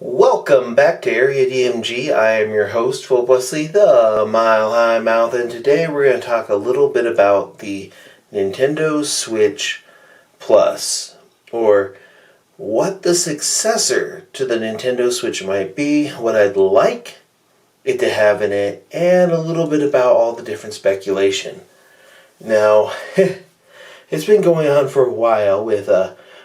Welcome back to Area DMG. I am your host, Phil Wesley, the Mile High Mouth, and today we're going to talk a little bit about the Nintendo Switch Plus, or what the successor to the Nintendo Switch might be, what I'd like it to have in it, and a little bit about all the different speculation. Now, it's been going on for a while with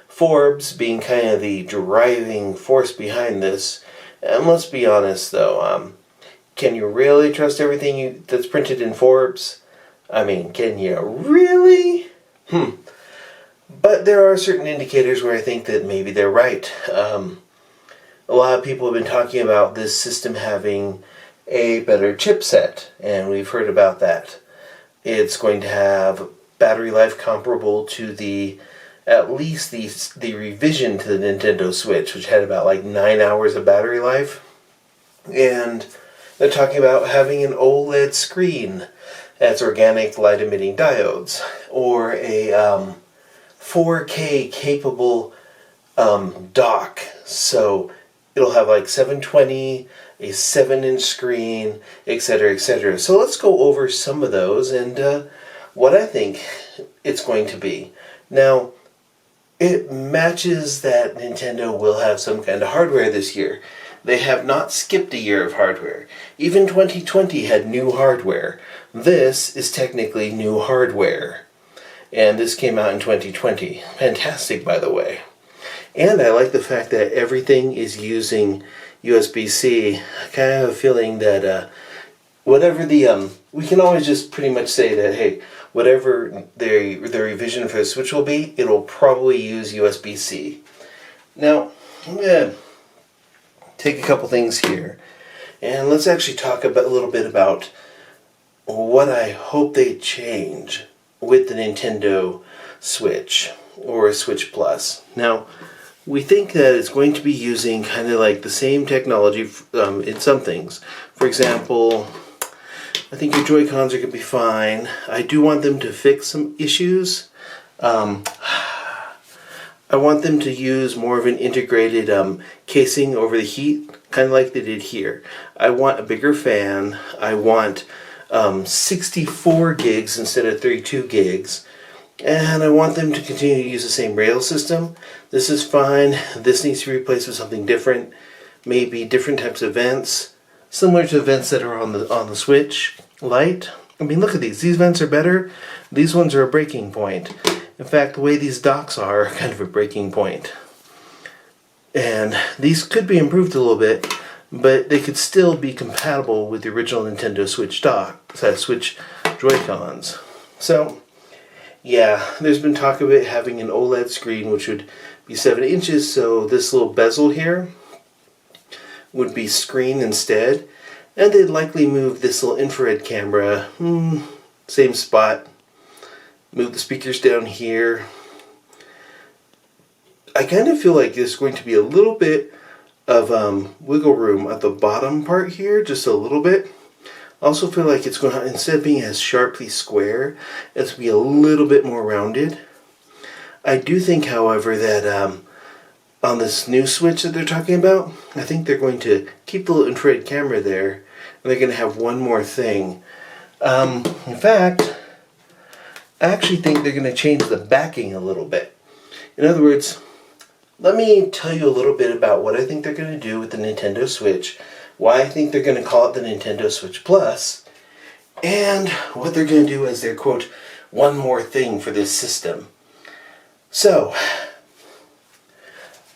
Forbes being kind of the driving force behind this. And let's be honest though, can you really trust everything that's printed in Forbes? I mean, can you really? But there are certain indicators where I think that maybe they're right. A lot of people have been talking about this system having a better chipset, and we've heard about that. It's going to have battery life comparable to at least the revision to the Nintendo Switch, which had about like 9 hours of battery life. And they're talking about having an Oled screen that's organic light emitting diodes, or a 4K capable dock. So it'll have like 720, a 7-inch screen, etc., etc. So let's go over some of those and what I think it's going to be. Now, it matches that Nintendo will have some kind of hardware this year. They have not skipped a year of hardware. Even 2020 had new hardware. This is technically new hardware. And this came out in 2020. Fantastic, by the way. And I like the fact that everything is using USB-C. I kind of have a feeling that whatever we can always just pretty much say that, hey, whatever the revision for the Switch will be, it'll probably use USB-C. Now, I'm going to take a couple things here, and let's actually talk a little bit about what I hope they change with the Nintendo Switch, or Switch Plus. Now, we think that it's going to be using kind of like the same technology in some things. For example, I think your Joy-Cons are going to be fine. I do want them to fix some issues. I want them to use more of an integrated casing over the heat, kind of like they did here. I want a bigger fan. I want 64 gigs instead of 32 gigs. And I want them to continue to use the same rail system. This is fine. This needs to be replaced with something different. Maybe different types of vents, similar to vents that are on the Switch Lite. I mean, look at these. These vents are better. These ones are a breaking point. In fact, the way these docks are kind of a breaking point. And these could be improved a little bit, but they could still be compatible with the original Nintendo Switch dock, Switch Joy-Cons. So, yeah, there's been talk of it having an OLED screen, which would be 7 inches, so this little bezel here would be screen instead. And they'd likely move this little infrared camera, same spot, move the speakers down here. I kind of feel like there's going to be a little bit of wiggle room at the bottom part here, just a little bit. I also feel like it's going to, instead of being as sharply square, it's going to be a little bit more rounded. I do think, however, that on this new Switch that they're talking about, I think they're going to keep the little infrared camera there, and they're going to have one more thing. In fact, I actually think they're going to change the backing a little bit. In other words, let me tell you a little bit about what I think they're going to do with the Nintendo Switch, why I think they're going to call it the Nintendo Switch Plus, and what they're going to do as their, quote, one more thing for this system. So,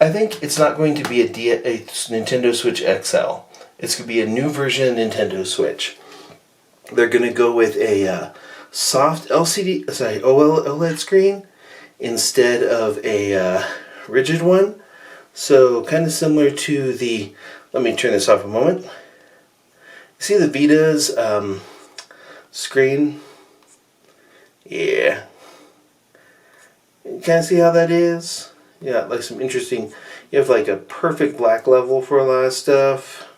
I think it's not going to be a Nintendo Switch XL. It's going to be a new version of Nintendo Switch. They're going to go with a soft OLED screen instead of a rigid one. So kind of similar to the, let me turn this off a moment. You see the Vita's screen? Yeah. You kind of see how that is? Yeah, like some interesting, you have like a perfect black level for a lot of stuff.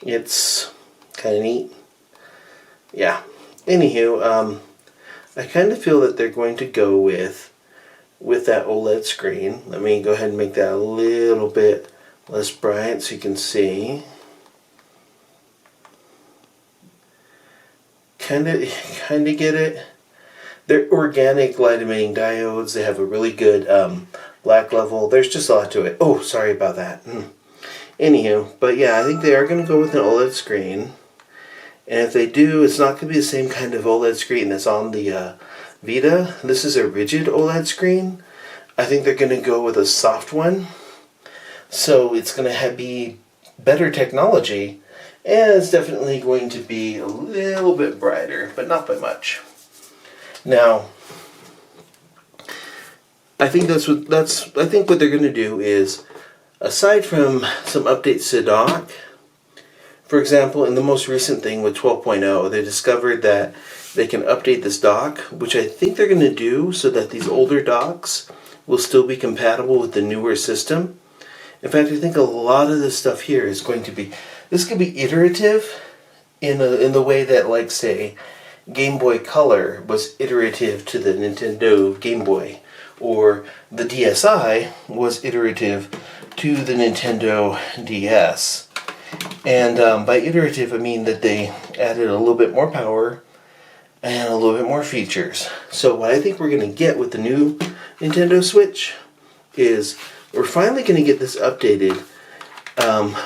It's kind of neat. Yeah. Anywho, I kind of feel that they're going to go with that OLED screen. Let me go ahead and make that a little bit less bright so you can see. Kind of get it. They're organic light emitting diodes. They have a really good black level. There's just a lot to it. Oh, sorry about that. Anywho, but yeah, I think they are going to go with an OLED screen. And if they do, it's not going to be the same kind of OLED screen that's on the Vita. This is a rigid OLED screen. I think they're going to go with a soft one. So it's going to be better technology. And it's definitely going to be a little bit brighter, but not by much. Now, I think what they're going to do is, aside from some updates to dock, for example, in the most recent thing with 12.0, they discovered that they can update this dock, which I think they're going to do so that these older docks will still be compatible with the newer system. In fact, I think a lot of this stuff here is going to be, this could be iterative in the way that, like, say, Game Boy Color was iterative to the Nintendo Game Boy, or the DSi was iterative to the Nintendo DS. And by iterative, I mean that they added a little bit more power and a little bit more features. So what I think we're going to get with the new Nintendo Switch is we're finally going to get this updated.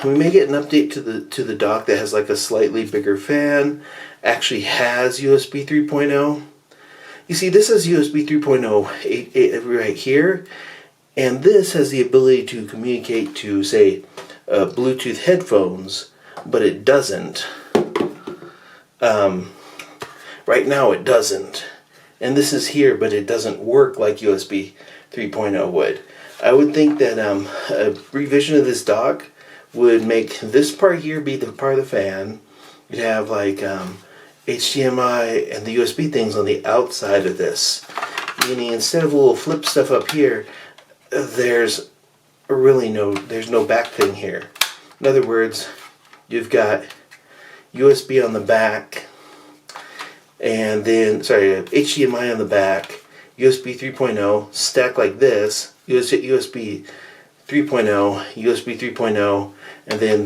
We may get an update to the dock that has like a slightly bigger fan, actually has USB 3.0. You see, this is USB 3.0 right here, and this has the ability to communicate to, say, Bluetooth headphones, but it doesn't. Right now it doesn't. And this is here, but it doesn't work like USB 3.0 would. I would think that a revision of this dock would make this part here be the part of the fan. You'd have like HDMI and the USB things on the outside of this. Meaning instead of a little flip stuff up here, there's no back thing here. In other words, you've got USB on the back, and then, HDMI on the back, USB 3.0 stacked like this, USB 3.0, USB 3.0, and then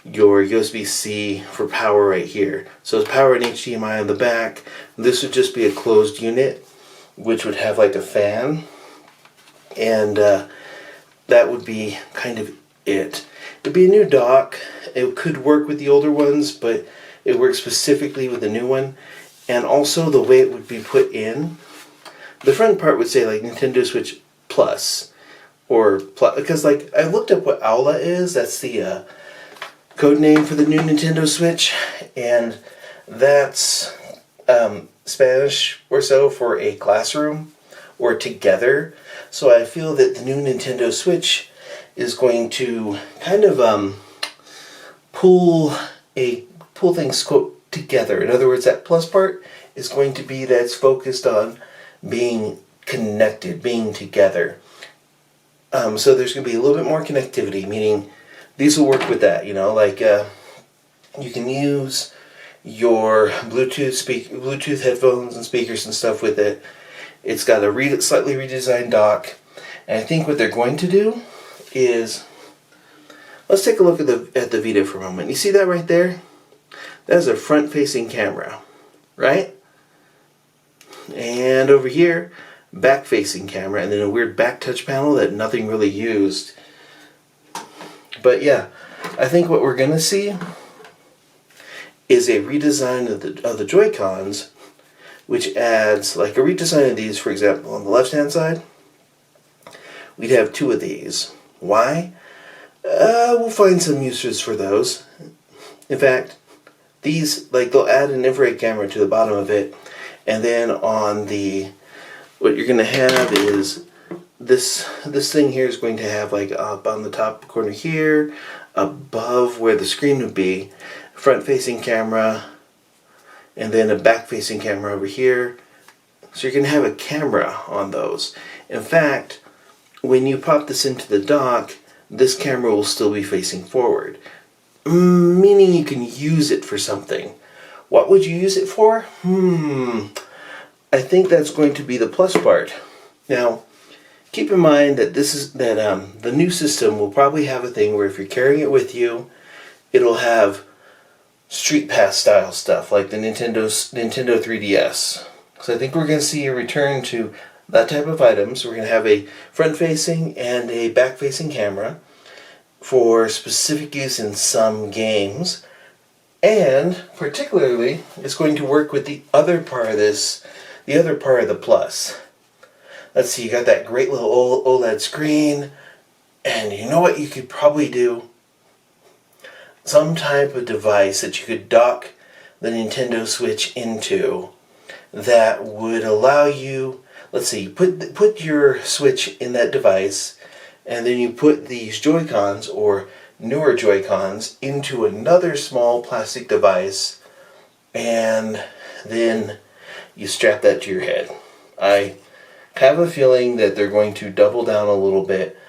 your USB-C for power right here. So it's power and HDMI on the back. This would just be a closed unit, which would have like a fan, and that would be kind of it. It'd be a new dock. It could work with the older ones, but it works specifically with the new one. And also the way it would be put in. The front part would say like Nintendo Switch Plus, or Plus, because like I looked up what Aula is. That's the code name for the new Nintendo Switch, and that's Spanish or so for a classroom or together. So I feel that the new Nintendo Switch is going to kind of pull things together. In other words, that plus part is going to be that it's focused on being connected, being together. So there's going to be a little bit more connectivity, meaning these will work with that. You know, like you can use your Bluetooth headphones and speakers and stuff with it. It's got a slightly redesigned dock, and I think what they're going to do is, let's take a look at the Vita for a moment. You see that right there? That is a front-facing camera, right? And over here, back-facing camera, and then a weird back touch panel that nothing really used. But yeah, I think what we're gonna see is a redesign of the Joy-Cons, which adds, like a redesign of these, for example, on the left-hand side, we'd have two of these. Why? We'll find some uses for those. In fact, these, like, they'll add an infrared camera to the bottom of it, and then on the, what you're gonna have is this thing here is going to have, like, up on the top corner here, above where the screen would be, front-facing camera, and then a back-facing camera over here. So you're gonna have a camera on those. In fact, when you pop this into the dock, this camera will still be facing forward. Meaning you can use it for something. What would you use it for? I think that's going to be the plus part. Now, keep in mind that the new system will probably have a thing where if you're carrying it with you, it'll have Street Pass style stuff like the Nintendo 3DS. So I think we're going to see a return to that type of items. We're going to have a front-facing and a back-facing camera for specific use in some games. And particularly, it's going to work with the other part of the Plus. Let's see, you got that great little OLED screen, and you know what you could probably do? Some type of device that you could dock the Nintendo Switch into that would allow you, let's see, put your Switch in that device, and then you put these Joy-Cons or newer Joy-Cons into another small plastic device, and then you strap that to your head. I have a feeling that they're going to double down a little bit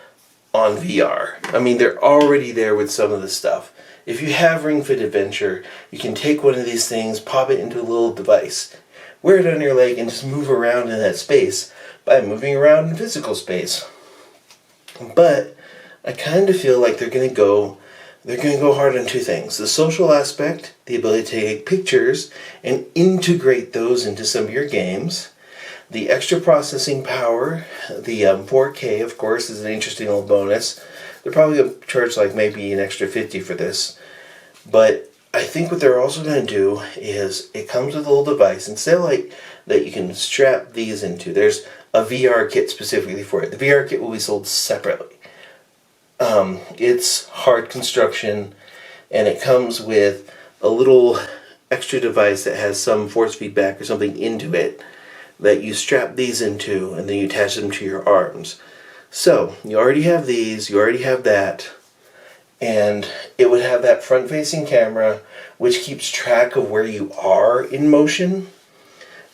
on VR. I mean, they're already there with some of the stuff. If you have Ring Fit Adventure, you can take one of these things, pop it into a little device, wear it on your leg, and just move around in that space by moving around in physical space. But I kind of feel like they're going to go hard on two things. The social aspect, the ability to take pictures and integrate those into some of your games. The extra processing power, the 4K, of course, is an interesting little bonus. They're probably going to charge like maybe an extra $50 for this. But I think what they're also going to do is it comes with a little device. Instead of like that you can strap these into, there's a VR kit specifically for it. The VR kit will be sold separately. It's hard construction, and it comes with a little extra device that has some force feedback or something into it that you strap these into, and then you attach them to your arms. So, you already have these, you already have that, and it would have that front-facing camera which keeps track of where you are in motion.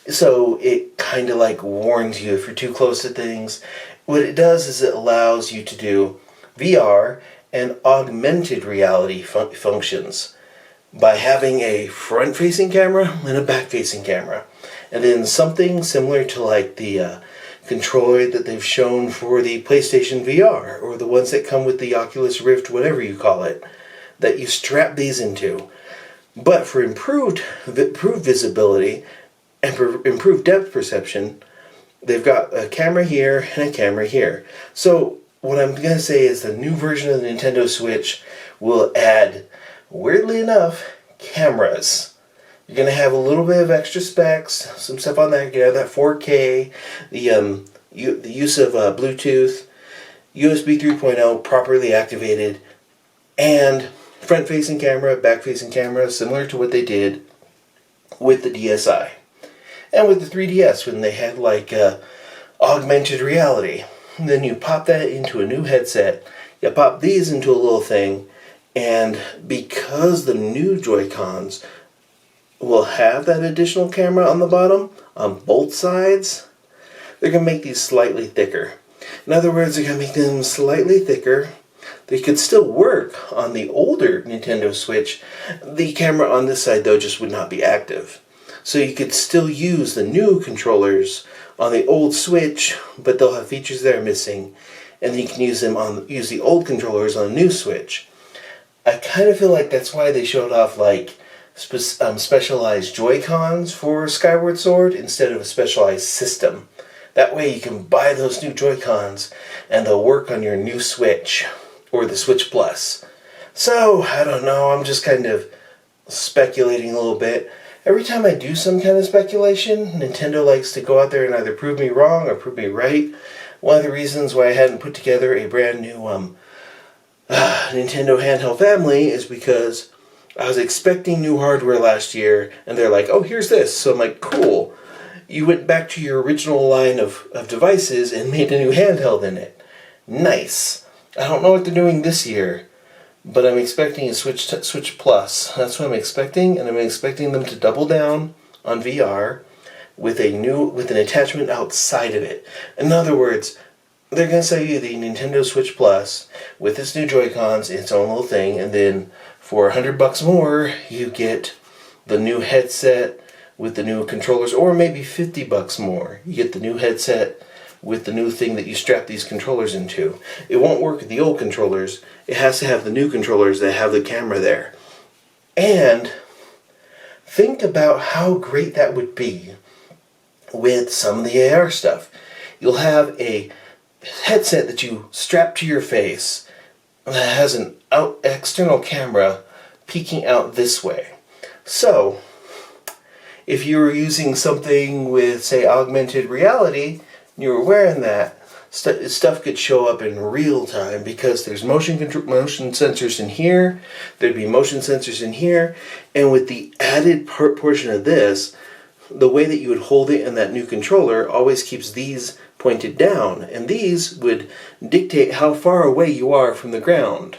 So it kind of like warns you if you're too close to things. What it does is it allows you to do VR and augmented reality functions by having a front-facing camera and a back-facing camera. And then something similar to like the controller that they've shown for the PlayStation VR, or the ones that come with the Oculus Rift, whatever you call it, that you strap these into. But for improved visibility and for improved depth perception, they've got a camera here and a camera here. So what I'm going to say is the new version of the Nintendo Switch will add, weirdly enough, cameras. You're going to have a little bit of extra specs, some stuff on that. You have that 4K, the use of Bluetooth, USB 3.0 properly activated, and front-facing camera, back-facing camera, similar to what they did with the DSi. And with the 3DS when they had like augmented reality. And then you pop that into a new headset, you pop these into a little thing, and because the new Joy-Cons will have that additional camera on the bottom, on both sides, they're going to make these slightly thicker. In other words, they're going to make them slightly thicker. They could still work on the older Nintendo Switch. The camera on this side, though, just would not be active. So you could still use the new controllers on the old Switch, but they'll have features that are missing, and then you can use the old controllers on the new Switch. I kind of feel like that's why they showed off like specialized Joy-Cons for Skyward Sword instead of a specialized system. That way you can buy those new Joy-Cons and they'll work on your new Switch or the Switch Plus. So, I don't know, I'm just kind of speculating a little bit. Every time I do some kind of speculation, Nintendo likes to go out there and either prove me wrong or prove me right. One of the reasons why I hadn't put together a brand new Nintendo handheld family is because I was expecting new hardware last year, and they're like, oh, here's this. So I'm like, cool. You went back to your original line of devices and made a new handheld in it. Nice. I don't know what they're doing this year, but I'm expecting a Switch Plus. That's what I'm expecting, and I'm expecting them to double down on VR with an attachment outside of it. In other words, they're going to sell you the Nintendo Switch Plus with its new Joy-Cons, its own little thing, and then for $100 more, you get the new headset with the new controllers, or maybe $50 more. You get the new headset with the new thing that you strap these controllers into. It won't work with the old controllers. It has to have the new controllers that have the camera there. And think about how great that would be with some of the AR stuff. You'll have a headset that you strap to your face that has an external camera peeking out this way. So, if you were using something with, say, augmented reality, and you were wearing that, stuff could show up in real time because there's motion sensors in here, there'd be motion sensors in here, and with the added portion of this, the way that you would hold it in that new controller always keeps these pointed down, and these would dictate how far away you are from the ground.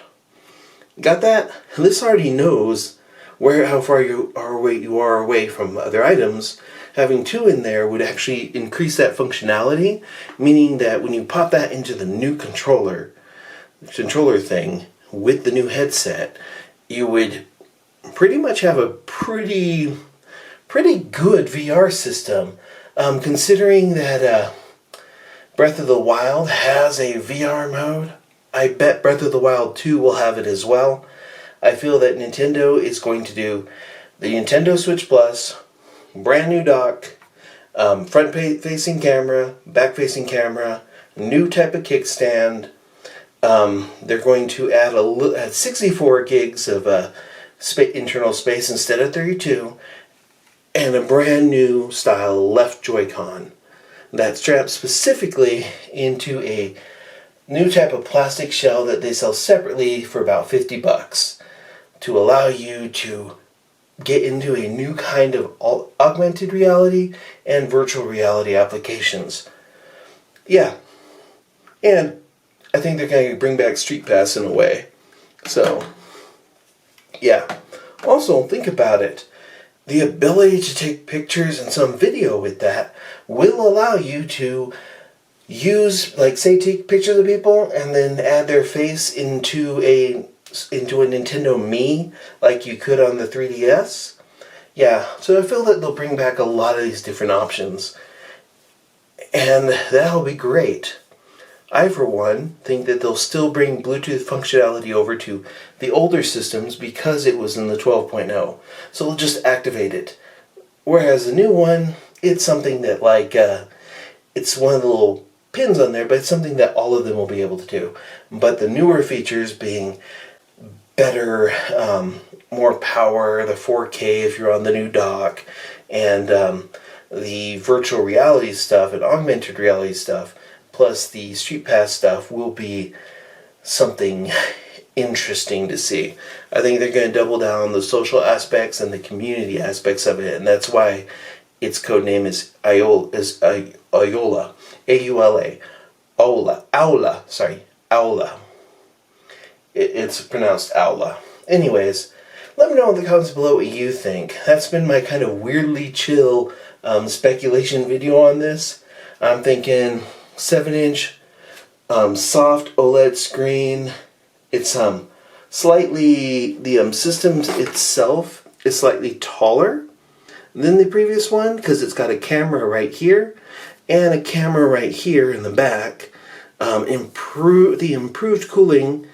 Got that? This already knows how far you are away from other items. Having two in there would actually increase that functionality, meaning that when you pop that into the new controller thing with the new headset, you would pretty much have a pretty good VR system, considering that Breath of the Wild has a VR mode. I bet Breath of the Wild 2 will have it as well. I feel that Nintendo is going to do the Nintendo Switch Plus, brand new dock, front-facing camera, back-facing camera, new type of kickstand. They're going to add 64 gigs of internal space instead of 32, and a brand new style left Joy-Con that's strapped specifically into a new type of plastic shell that they sell separately for about $50 to allow you to get into a new kind of augmented reality and virtual reality applications. Yeah. And I think they're going to bring back Street Pass in a way. So, yeah. Also, think about it. The ability to take pictures and some video with that will allow you to use, like, say, take pictures of people and then add their face into a Nintendo Me, like you could on the 3DS. Yeah, so I feel that they'll bring back a lot of these different options, and that'll be great. I, for one, think that they'll still bring Bluetooth functionality over to the older systems because it was in the 12.0, so they'll just activate it. Whereas the new one, it's something that, like, it's one of the little pins on there, but it's something that all of them will be able to do. But the newer features being better, more power, the 4K if you're on the new dock, and the virtual reality stuff and augmented reality stuff, plus the Street Pass stuff will be something interesting to see. I think they're going to double down on the social aspects and the community aspects of it, and that's why its codename is Aula. A-U-L-A. Aula. It's pronounced Aula. Anyways, let me know in the comments below what you think. That's been my kind of weirdly chill speculation video on this. I'm thinking 7-inch soft OLED screen. It's slightly, the system itself is slightly taller than the previous one because it's got a camera right here and a camera right here in the back. Improved cooling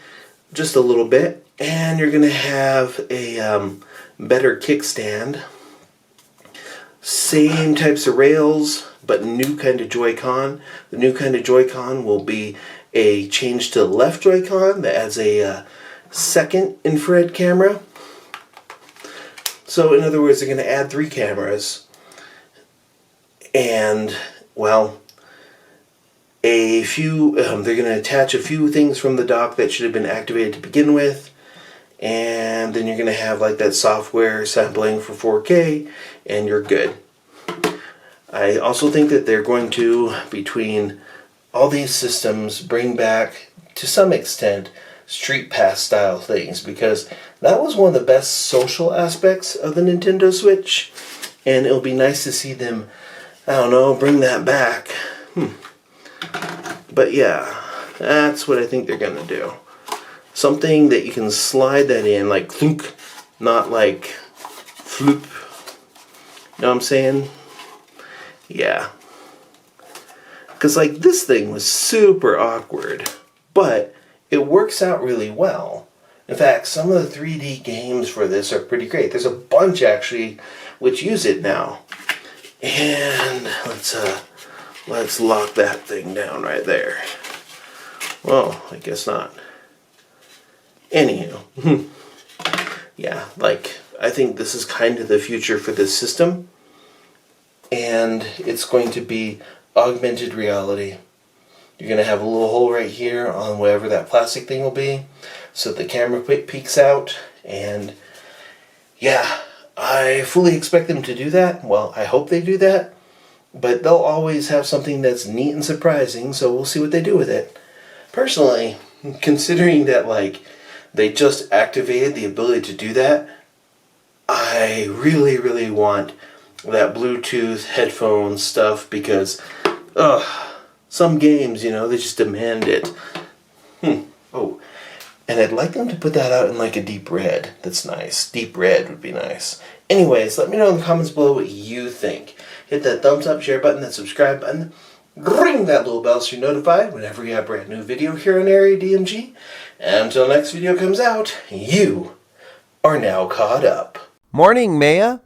just a little bit, and you're going to have a better kickstand. Same types of rails, but new kind of Joy-Con. The new kind of Joy-Con will be a change to the left Joy-Con that adds a second infrared camera. So in other words, they're going to add 3 cameras. And, well, they're going to attach a few things from the dock that should have been activated to begin with, and then you're going to have like that software sampling for 4K, and you're good. I also think that they're going to, between all these systems, bring back to some extent Street Pass style things, because that was one of the best social aspects of the Nintendo Switch, and it'll be nice to see them, I don't know, bring that back. But yeah, that's what I think they're going to do. Something that you can slide that in, like thunk, not like floop. You know what I'm saying? Yeah. Because like this thing was super awkward, but it works out really well. In fact, some of the 3D games for this are pretty great. There's a bunch actually which use it now. And let's lock that thing down right there. Well, I guess not. Anywho, yeah, like I think this is kind of the future for this system, and it's going to be augmented reality. You're going to have a little hole right here on whatever that plastic thing will be, so the camera peeks out, and yeah, I fully expect them to do that. Well, I hope they do that, but they'll always have something that's neat and surprising, so we'll see what they do with it. Personally, considering that like they just activated the ability to do that, I really, really want that Bluetooth headphone stuff because, some games, you know, they just demand it. Oh, and I'd like them to put that out in like a deep red. That's nice. Deep red would be nice. Anyways, let me know in the comments below what you think. Hit that thumbs up, share button, that subscribe button. Ring that little bell so you're notified whenever we have a brand new video here on Area DMG. And until next video comes out, you are now caught up. Morning, Maya.